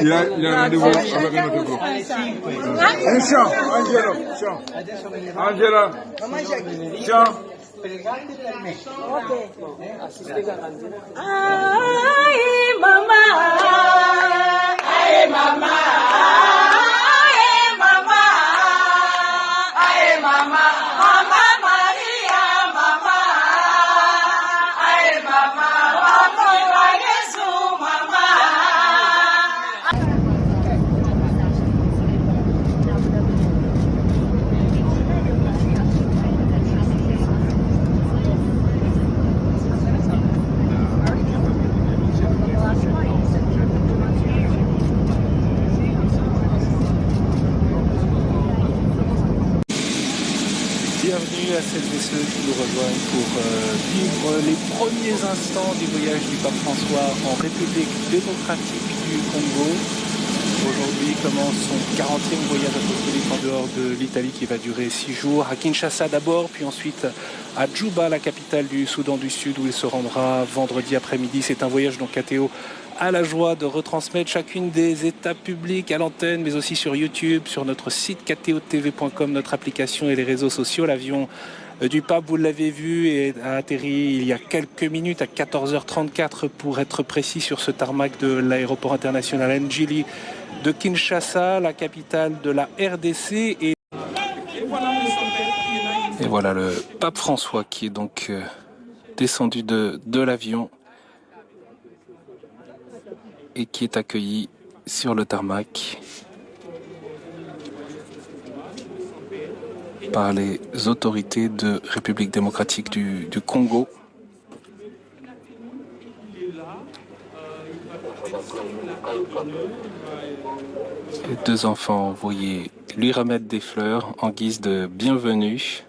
il a rendez-vous avec un autre groupe. Un chant, Angelo, chant. Angela, chant. Ay, mama. Ay, mama. Ay, mama. Ay, mama. Mama Maria, mama. Ay, mama. Mama Yesu, mama. Bienvenue à celles et ceux qui nous rejoignent pour vivre les premiers instants du voyage du pape François en République démocratique du Congo. Aujourd'hui commence son 40e voyage apostolique en dehors de l'Italie qui va durer 6 jours. À Kinshasa d'abord, puis ensuite à Djouba, la capitale du Soudan du Sud, où il se rendra vendredi après-midi. C'est un voyage dont KTO a la joie de retransmettre chacune des étapes publiques à l'antenne, mais aussi sur YouTube, sur notre site ktotv.com, notre application et les réseaux sociaux. L'avion du pape, vous l'avez vu, a atterri il y a quelques minutes à 14h34 pour être précis sur ce tarmac de l'aéroport international Njili de Kinshasa, la capitale de la RDC. Et voilà le pape François qui est donc descendu de l'avion et qui est accueilli sur le tarmac par les autorités de République démocratique du Congo. Les deux enfants envoyés lui remettre des fleurs en guise de bienvenue.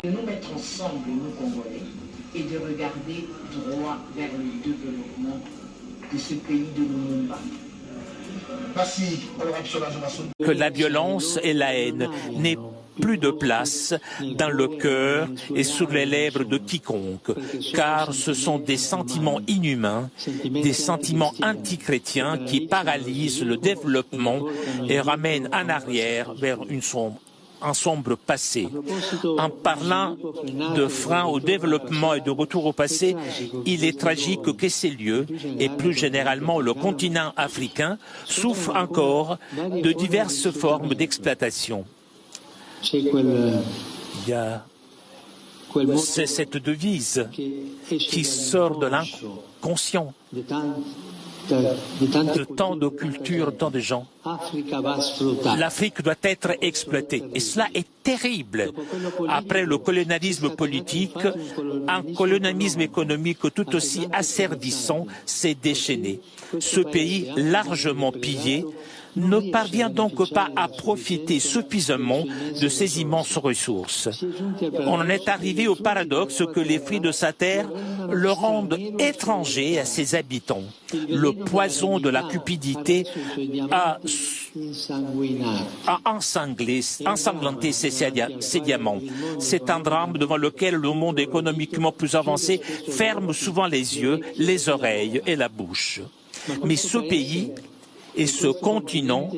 De nous mettre ensemble, nous Congolais, et de regarder droit vers le développement de ce pays de Lumumba. Que la violence et la haine n'aient plus de place dans le cœur et sur les lèvres de quiconque, car ce sont des sentiments inhumains, des sentiments antichrétiens qui paralysent le développement et ramènent en arrière vers un sombre passé. En parlant de frein au développement et de retour au passé, il est tragique que ces lieux, et plus généralement le continent africain, souffrent encore de diverses formes d'exploitation. C'est cette devise qui sort de l'inconscient de tant de cultures, tant de gens. L'Afrique doit être exploitée. Et cela est terrible. Après le colonialisme politique, un colonialisme économique tout aussi asservissant s'est déchaîné. Ce pays, largement pillé, ne parvient donc pas à profiter suffisamment de ces immenses ressources. On en est arrivé au paradoxe que les fruits de sa terre le rendent étranger à ses habitants. Le poison de la cupidité a ensanglanté ses diamants. C'est un drame devant lequel le monde économiquement plus avancé ferme souvent les yeux, les oreilles et la bouche. Mais ce pays et ce continent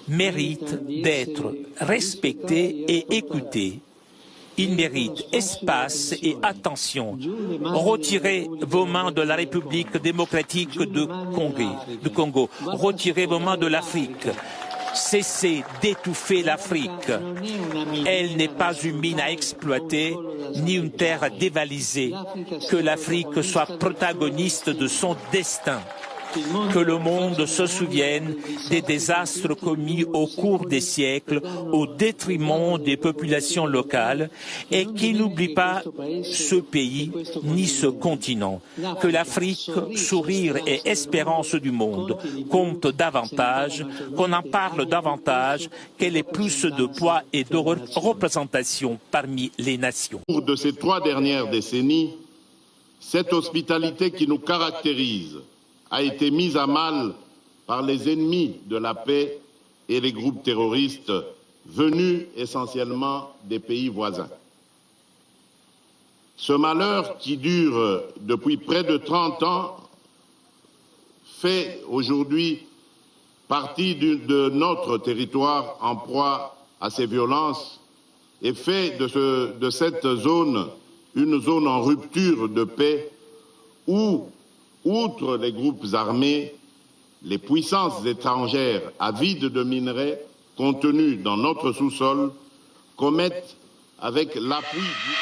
méritent d'être respectés et écoutés. Ils méritent espace et attention. Retirez vos mains de la République démocratique de Congo. Retirez vos mains de l'Afrique. Cessez d'étouffer l'Afrique. Elle n'est pas une mine à exploiter, ni une terre à dévaliser. Que l'Afrique soit protagoniste de son destin. Que le monde se souvienne des désastres commis au cours des siècles au détriment des populations locales et qu'il n'oublie pas ce pays ni ce continent. Que l'Afrique, sourire et espérance du monde, compte davantage, qu'on en parle davantage, qu'elle ait plus de poids et de représentation parmi les nations. Au cours de ces 3 dernières décennies, cette hospitalité qui nous caractérise a été mise à mal par les ennemis de la paix et les groupes terroristes venus essentiellement des pays voisins. Ce malheur qui dure depuis près de 30 ans fait aujourd'hui partie de notre territoire en proie à ces violences et fait de cette zone une zone en rupture de paix où, outre les groupes armés, les puissances étrangères avides de minerais contenus dans notre sous-sol commettent avec l'appui du